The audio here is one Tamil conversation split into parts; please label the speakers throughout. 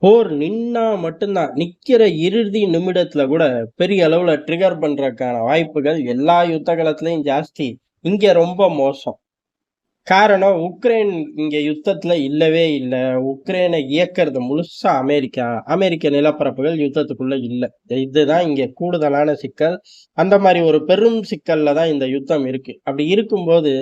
Speaker 1: போர் நின்னா மட்டும்தான் நிக்கிற இறுதி நிமிடத்துல கூட பெரிய அளவுல ட்ரிகர் பண்றதுக்கான வாய்ப்புகள் எல்லா யுத்த காலத்திலயும் ஜாஸ்தி. இங்க ரொம்ப மோசம். காரணம் உக்ரைன் இங்க யுத்தத்துல இல்லவே இல்ல. உக்ரைனை இயக்குறது முழுசா அமெரிக்கா. அமெரிக்க நிலப்பரப்புகள் யுத்தத்துக்குள்ள இல்ல. இதுதான் இங்க கூடுதலான சிக்கல். அந்த மாரி ஒரு பெரும் சிக்கல்ல தான் இந்த யுத்தம் இருக்கு. அப்படி இருக்கும்போது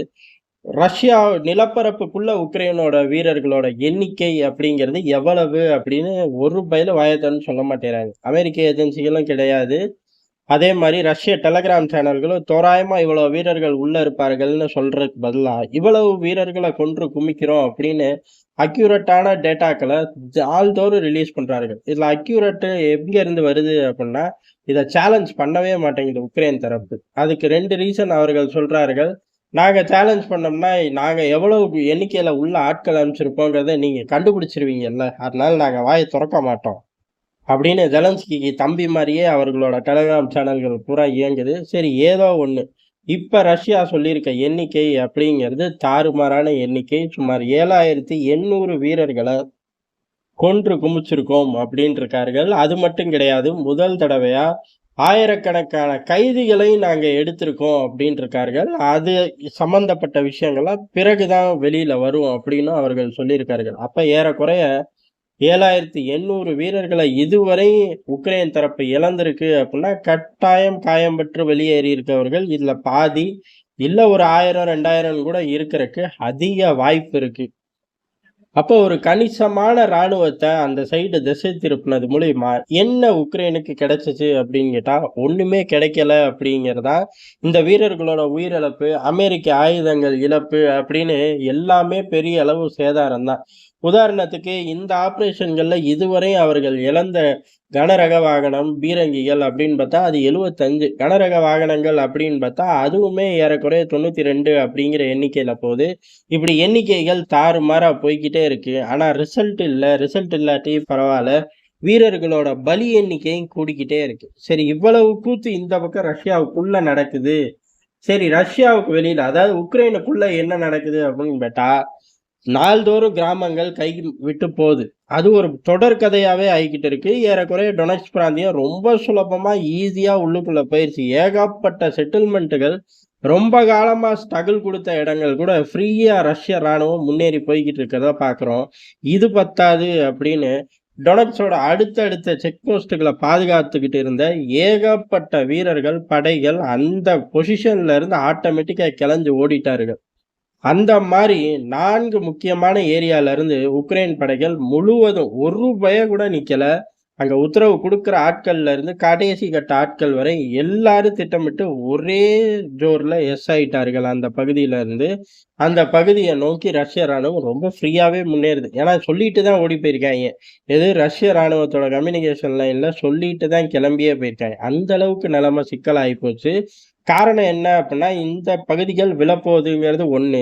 Speaker 1: ரஷ்யா நிலப்பரப்புக்குள்ள உக்ரைனோட வீரர்களோட எண்ணிக்கை அப்படிங்கிறது எவ்வளவு அப்படின்னு ஒரு பயலும் வாய தொறந்து சொல்ல மாட்டேங்கிறாங்க. அமெரிக்க ஏஜென்சிகளும் கிடையாது. அதே மாரி ரஷ்ய டெலகிராம் சேனல்களும் தோராயமா இவ்வளவு வீரர்கள் உள்ள இருப்பார்கள்னு சொல்றதுக்கு பதிலா, இவ்வளவு வீரர்கள கொன்று குமிக்கிறோம் அப்படின்னு அக்யூரேட்டான டேட்டாக்கள நாள்தோறும் ரிலீஸ் பண்றார்கள். இதுல அக்யூரேட் எங்க இருந்து வருது அப்படின்னா, இத சேலஞ்ச் பண்ணவே மாட்டேங்குது உக்ரைன் தரப்பு. அதுக்கு 2 ரீசன் அவர்கள் சொல்றார்கள். நாங்க சேலஞ்ச் பண்ணோம்னா, நாங்க எவ்வளவு எண்ணிக்கையில உள்ள ஆட்கள் அனுப்பிச்சிருப்போங்கிறத நீங்க கண்டுபிடிச்சிருவீங்கல்ல. அதனால நாங்க வாய தொறக்க மாட்டோம். அப்படின்னு ஜெலன்ஸ்கிக்கு தம்பி மாரியே அவர்களோட டெலகிராம் சேனல்கள் பூரா இயங்குது. சரி ஏதோ ஒண்ணு. இப்ப ரஷ்யா சொல்லியிருக்க எண்ணிக்கை அப்படிங்கிறது தாறுமாறான எண்ணிக்கை. சுமார் 7,800 வீரர்கள கொன்று குமிச்சிருக்கோம் அப்படின்ருக்கார்கள். அது மட்டும் கிடையாது. முதல் தடவையா ஆயிரக்கணக்கான கைதிகளை நாங்க எடுத்திருக்கோம் அப்படின்ருக்கார்கள். அது சம்பந்தப்பட்ட விஷயங்கள்லாம் பிறகுதான் வெளியில வரும் அப்படின்னு அவர்கள் சொல்லியிருக்கார்கள். அப்ப ஏறக்குறைய 7,800 வீரர்களை இதுவரை உக்ரைன் தரப்பு இழந்திருக்கு அப்படின்னா, கட்டாயம் காயம் பெற்று வெளியேறி இருக்கவர்கள் இதுல பாதி, இல்ல ஒரு 1000, 2000 கூட இருக்கறக்கு அதிக வாய்ப்பு இருக்கு. அப்போ ஒரு கணிசமான ராணுவத்த அந்த சைடு திசை திருப்புனது மூலியமா என்ன உக்ரைனுக்கு கிடைச்சுச்சு அப்படின்னு கேட்டா, ஒண்ணுமே கிடைக்கல அப்படிங்கிறதா இந்த வீரர்களோட உயிரிழப்பு, அமெரிக்க ஆயுதங்கள் இழப்பு அப்படின்னு எல்லாமே பெரிய அளவு சேதாரம் தான். உதாரணத்துக்கு இந்த ஆப்பரேஷன்கள்ல இதுவரை அவர்கள் இழந்த கனரக வாகனம், பீரங்கிகள் அப்படின்னு பார்த்தா அது 75. கனரக வாகனங்கள் அப்படின்னு பார்த்தா அதுவுமே ஏறக்குறைய 92 அப்படிங்கிற எண்ணிக்கையில போகுது. இப்படி எண்ணிக்கைகள் தாறுமாறா போய்க்கிட்டே இருக்கு. ஆனா ரிசல்ட் இல்ல. ரிசல்ட் இல்லாட்டி பரவால்ல. வீரர்களோட பலி எண்ணிக்கையும் கூடிக்கிட்டே இருக்கு. சரி இவ்வளவு கூத்து இந்த பக்கம் ரஷ்யாவுக்குள்ள நடக்குது. சரி ரஷ்யாவுக்கு வெளியில அதாவது உக்ரைனுக்குள்ள என்ன நடக்குது அப்படின்னு கேட்டா, நாள்தோறும் கிராமங்கள் கை விட்டு போகுது. அது ஒரு தொடர் கதையாவே ஆயிக்கிட்டு இருக்கு. ஏறக்குறைய டொனெட்ஸ்க் பிராந்தியம் ரொம்ப சுலபமா ஈஸியா உள்ளுக்குள்ள போயிருச்சு. ஏகப்பட்ட செட்டில்மெண்ட்டுகள் ரொம்ப காலமா ஸ்ட்ரகிள் குடுத்த இடங்கள் கூட ஃப்ரீயா ரஷ்ய ராணுவம் முன்னேறி போய்க்கிட்டு இருக்கிறத பார்க்குறோம். இது பத்தாது அப்படின்னு டொனெட்ஸோட அடுத்தடுத்த செக் போஸ்ட்டுகள பாதுகாத்துக்கிட்டு இருந்த ஏகப்பட்ட வீரர்கள், படைகள் அந்த பொசிஷன்ல இருந்து ஆட்டோமேட்டிக்கா கிளஞ்சு ஓடிட்டார்கள். அந்த மாரி 4 முக்கியமான ஏரியால இருந்து உக்ரைன் படைகள் முழுவதும் ஒரு பய கூட நிக்கல. அங்க உத்தரவு குடுக்குற ஆட்கள்ல இருந்து கடைசி கட்ட ஆட்கள் வரை எல்லாரும் திட்டமிட்டு ஒரே ஜோர்ல ஆயிட்டார்கள் அந்த பகுதியில இருந்து. அந்த பகுதிய நோக்கி ரஷ்ய ராணுவம் ரொம்ப ஃப்ரீயாவே முன்னேறுது. ஏன்னா சொல்லிட்டு தான் ஓடி போயிருக்காய்ங்க. எது ரஷ்ய ராணுவத்தோட கம்யூனிகேஷன் லைன்ல சொல்லிட்டு தான் கிளம்பியே போயிருக்காங்க. அந்த அளவுக்கு நிலைமை சிக்கலாகி போச்சு. காரணம் என்ன அப்டின்னா, இந்த பகுதிகள் விழப்போகுதுங்கிறது 1.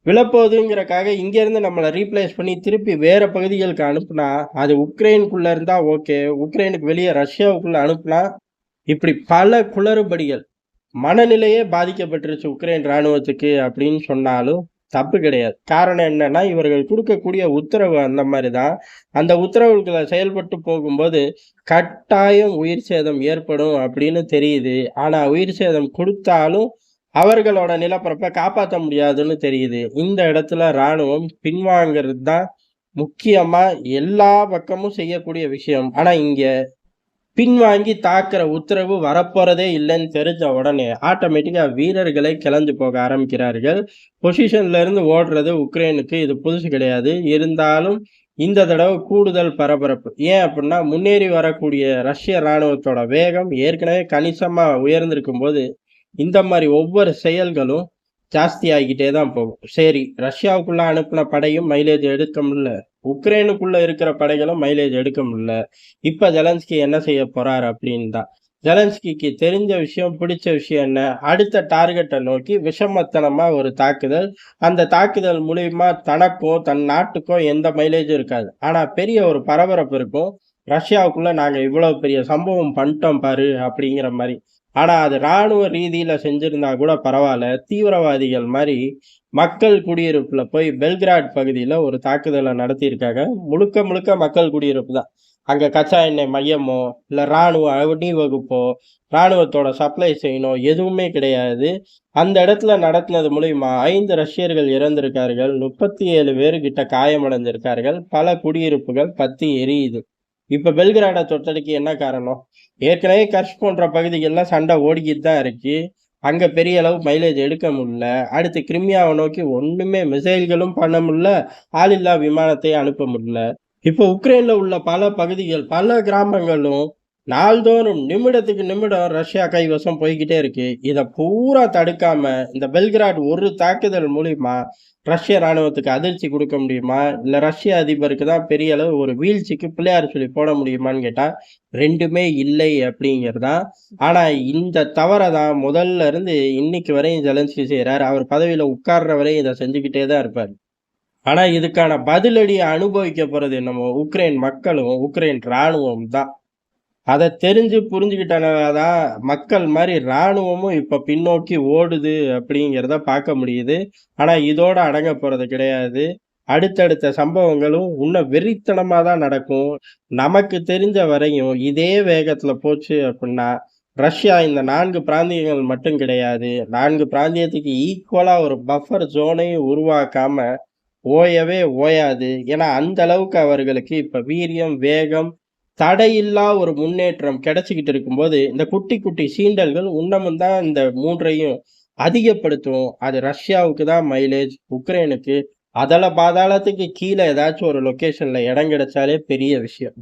Speaker 1: விழப்போகுதுங்கிறக்காக இங்கேருந்து நம்மள ரீப்ளேஸ் பண்ணி திருப்பி வேற பகுதிகளுக்கு அனுப்புனா, அது உக்ரைனுக்குள்ள இருந்தா ஓகே. உக்ரைனுக்கு வெளிய ரஷ்யாவுக்குள்ள அனுப்புனா, இப்படி பல குளறுபடிகள். மனநிலையே பாதிக்கப்பட்டுருச்சு உக்ரைன் ராணுவத்துக்கு அப்படின்னு சொன்னாலும் தப்பு கிடையாது. காரணம் என்னன்னா, இவர்கள் குடுக்கக்கூடிய உத்தரவு அந்த மாரி தான். அந்த உத்தரவுகள செயல்பட்டு போகும்போது, கட்டாயம் உயிர் சேதம் ஏற்படும் அப்படின்னு தெரியுது. ஆனா உயிர் சேதம் குடுத்தாலும், அவர்களோட நிலப்பரப்ப காப்பாத்த முடியாதுன்னு தெரியுது. இந்த இடத்துல ராணுவம் பின்வாங்குறது தான் முக்கியமா எல்லா பக்கமும் செய்யக்கூடிய விஷயம். ஆனா இங்க பின்வாங்கி தாக்குற உத்தரவு வரப்போறதே இல்லைன்னு தெரிஞ்ச உடனே ஆட்டோமேட்டிக்கா வீரர்களே கிளந்து போக ஆரம்பிக்கிறார்கள். பொசிஷன்ல இருந்து ஓடுறது உக்ரைனுக்கு இது புதுசு கிடையாது. இருந்தாலும் இந்த தடவை கூடுதல் பரபரப்பு. ஏன் அப்படின்னா முன்னேறி வரக்கூடிய ரஷ்ய ராணுவத்தோட வேகம் ஏற்கனவே கணிசமா உயர்ந்திருக்கும்போது, இந்த மாதிரி ஒவ்வொரு செயல்களும் ஜாஸ்தி ஆகிக்கிட்டே தான் போகும். சரி ரஷ்யாவுக்குள்ள அனுப்புன படையும் மைலேஜ் எடுக்க முடியல. உக்ரைனுக்குள்ள இருக்கிற படைகளும் மைலேஜ் எடுக்க முடியல. இப்ப ஜெலன்ஸ்கி என்ன செய்ய போறார் அப்படின்னு தான். ஜெலன்ஸ்கிக்கு தெரிஞ்ச விஷயம், பிடிச்ச விஷயம் என்ன? அடுத்த டார்கெட்டை நோக்கி விஷமத்தனமா ஒரு தாக்குதல். அந்த தாக்குதல் மூலியமா தனக்கோ, தன் நாட்டுக்கோ எந்த மைலேஜும் இருக்காது. ஆனா பெரிய ஒரு பரபரப்பு இருக்கும். ரஷ்யாவுக்குள்ள நாங்க இவ்வளவு பெரிய சம்பவம் பண்ணிட்டோம் பாரு அப்படிங்கிற மாரி. ஆனா அது ராணுவ ரீதியில செஞ்சிருந்தா கூட பரவால்ல. தீவிரவாதிகள் மாரி மக்கள் குடியிருப்புல போய் பெல்கிராட் பகுதியில ஒரு தாக்குதல நடத்தியிருக்காங்க. முழுக்க முழுக்க மக்கள் குடியிருப்பு தான். அங்க கச்சா எண்ணெய் மையமோ, இல்ல ராணுவ அணிவகுப்போ, ராணுவத்தோட சப்ளை செயினோ எதுவுமே கிடையாது. அந்த இடத்துல நடத்துனது மூலியமா 5 ரஷ்யர்கள் இறந்திருக்கார்கள். 37 பேரு கிட்ட காயமடைந்திருக்கார்கள். பல குடியிருப்புகள் பத்தி எரியுது. இப்ப பெல்கிராட தொட்டதுக்கு என்ன காரணம்? ஏற்கனவே கர்ஸ்க் போன்ற பகுதிகள்ல சண்டை ஓடிக்கிட்டு தான் இருக்கு. அங்க பெரிய அளவு மைலேஜ் எடுக்க முடியல. அடுத்து கிரிமியாவை நோக்கி ஒண்ணுமே மிசைல்களும் பண்ண முடியல. ஆளில்லா விமானத்தை அனுப்ப முடியல. இப்போ உக்ரைன்ல உள்ள பல பகுதிகள், பல கிராமங்களும் நாள்தோறும் நிமிடத்துக்கு நிமிடம் ரஷ்யா கைவசம் போய்க்கிட்டே இருக்கு. இத பூரா தடுக்காம இந்த பெல்கிராட் ஒரு தாக்குதல் மூலியமா ரஷ்ய ராணுவத்துக்கு அதிர்ச்சி குடுக்க முடியுமா? இல்ல ரஷ்ய அதிபருக்கு தான் பெரிய அளவு ஒரு வீழ்ச்சிக்கு பிள்ளையார் சொல்லி போட முடியுமான்னு கேட்டா, 2மே இல்லை அப்படிங்கிறது தான். ஆனா இந்த தவற தான் முதல்ல இருந்து இன்னைக்கு வரையும் ஜெலன்ஸ்கி செய்றாரு. அவர் பதவியில உட்கார்ற வரையும் இத செஞ்சுக்கிட்டே தான் இருப்பாரு. ஆனா இதுக்கான பதிலடிய அனுபவிக்க போறது என்னமோ உக்ரைன் மக்களும், உக்ரைன் ராணுவம் தான். அத தெரிஞ்சு புரிஞ்சுக்கிட்டனால தான் மக்கள் மாரி ராணுவமும் இப்ப பின்னோக்கி ஓடுது அப்படிங்கிறத பார்க்க முடியுது. ஆனா இதோட அடங்க போறது கிடையாது. அடுத்தடுத்த சம்பவங்களும் இன்னும் வெறித்தனமா தான் நடக்கும். நமக்கு தெரிஞ்ச வரையும் இதே வேகத்துல போச்சு அப்படின்னா, ரஷ்யா இந்த 4 பிராந்தியங்கள் மட்டும் கிடையாது. 4 பிராந்தியத்துக்கு ஈக்குவலா ஒரு பஃபர் ஜோனையும் உருவாக்காம ஓயவே ஓயாது. ஏன்னா அந்த அளவுக்கு அவர்களுக்கு இப்ப வீரியம், வேகம், தடையில்லா ஒரு முன்னேற்றம் கிடைச்சுக்கிட்டு இருக்கும்போது, இந்த குட்டி, குட்டி சீண்டல்கள் இன்னமும் தான் இந்த 3யும் அதிகப்படுத்தும். அது ரஷ்யாவுக்கு தான் மைலேஜ், உக்ரைனுக்கு அதல பாதாளத்துக்கு கீழ ஏதாச்சும் ஒரு லொகேஷன்ல இடம் கிடைச்சாலே பெரிய விஷயம்.